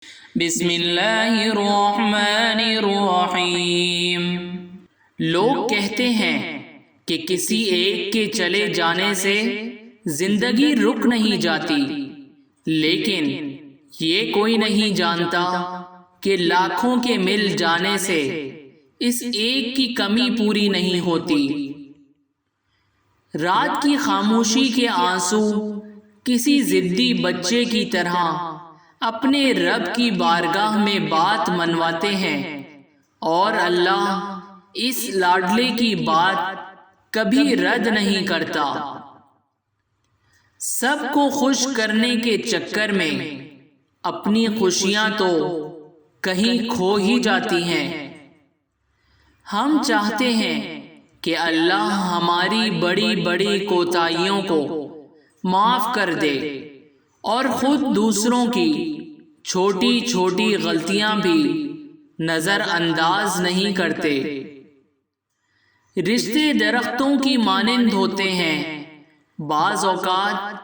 بسم اللہ الرحمن الرحیم۔ لوگ کہتے ہیں کہ کسی ایک کے چلے جانے سے زندگی رک نہیں جاتی، لیکن یہ کوئی نہیں جانتا کہ لاکھوں کے مل جانے سے اس ایک کی کمی پوری نہیں ہوتی۔ رات کی خاموشی کے آنسو کسی ضدی بچے کی طرح اپنے رب کی بارگاہ میں بات منواتے ہیں، اور اللہ اس لاڈلے کی بات کبھی رد نہیں کرتا۔ سب کو خوش کرنے کے چکر میں اپنی خوشیاں تو کہیں کھو ہی جاتی ہیں۔ ہم چاہتے ہیں کہ اللہ ہماری بڑی بڑی کوتاہیوں کو معاف کر دے، اور خود دوسروں کی چھوٹی چھوٹی غلطیاں بھی نظر انداز نہیں کرتے۔ رشتے درختوں کی مانند ہوتے ہیں، بعض اوقات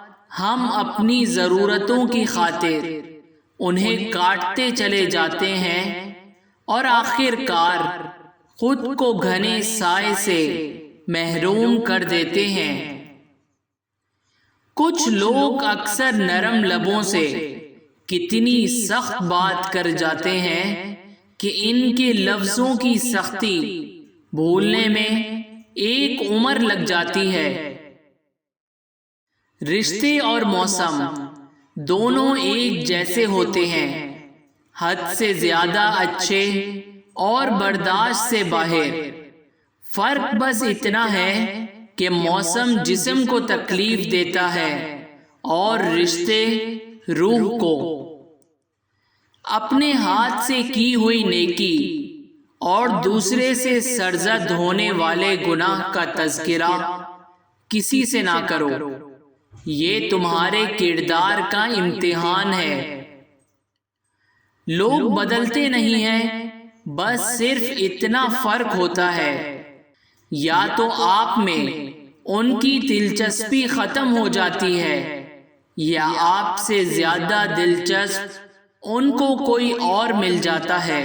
ہم اپنی ضرورتوں کی خاطر انہیں کاٹتے چلے جاتے ہیں، اور آخر کار خود کو گھنے سائے سے محروم کر دیتے ہیں۔ کچھ لوگ اکثر نرم لبوں سے کتنی سخت بات کر جاتے ہیں کہ ان کے لفظوں کی سختی بھولنے میں ایک عمر لگ جاتی ہے۔ رشتے اور موسم دونوں ایک جیسے ہوتے ہیں، حد سے زیادہ اچھے اور برداشت سے باہر۔ فرق بس اتنا ہے کہ موسم جسم کو تکلیف دیتا ہے اور رشتے روح کو۔ اپنے ہاتھ سے کی ہوئی نیکی اور دوسرے سے سرزد ہونے والے گناہ کا تذکرہ کسی سے نہ کرو، یہ تمہارے کردار کا امتحان ہے۔ لوگ بدلتے نہیں ہیں، بس صرف اتنا فرق ہوتا ہے، یا تو آپ میں ان کی دلچسپی ختم ہو جاتی ہے، یا آپ سے زیادہ دلچسپ ان کو کوئی اور مل جاتا ہے۔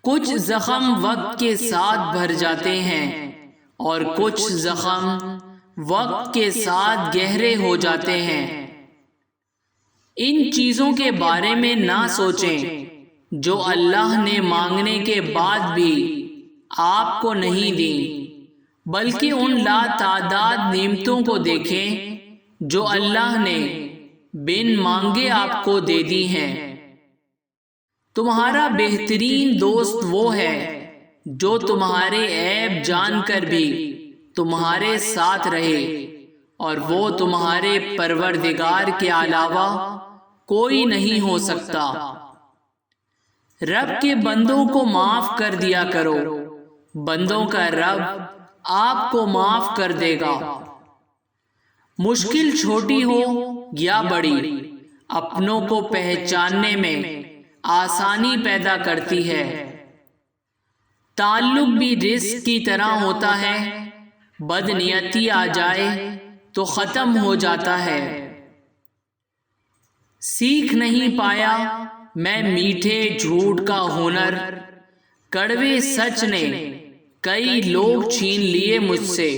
کچھ زخم وقت کے ساتھ بھر جاتے ہیں، اور کچھ زخم وقت کے ساتھ گہرے ہو جاتے ہیں۔ ان چیزوں کے بارے میں نہ سوچیں جو اللہ نے مانگنے کے بعد بھی آپ کو نہیں دیں، بلکہ ان لاتعداد نعمتوں کو دیکھیں جو اللہ نے بن مانگے آپ کو دے دی ہیں۔ تمہارا بہترین دوست وہ ہے جو تمہارے عیب جان کر بھی تمہارے ساتھ رہے، اور وہ تمہارے پروردگار کے علاوہ کوئی نہیں ہو سکتا۔ رب کے بندوں کو معاف کر دیا کرو، بندوں کا رب آپ کو معاف کر دے گا۔ مشکل چھوٹی ہو یا بڑی، اپنوں کو پہچاننے میں آسانی پیدا کرتی ہے۔ تعلق بھی رزق کی طرح ہوتا ہے، بدنیتی آ جائے تو ختم ہو جاتا ہے۔ سیکھ نہیں پایا میں میٹھے جھوٹ کا ہنر، کڑوے سچ نے کئی لوگ چھین لیے مجھ سے۔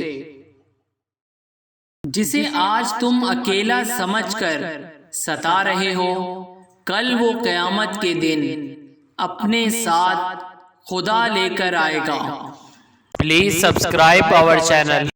جسے آج تم اکیلا سمجھ کر ستا رہے ہو، کل وہ قیامت کے دن اپنے ساتھ خدا لے کر آئے گا۔ Please subscribe our channel.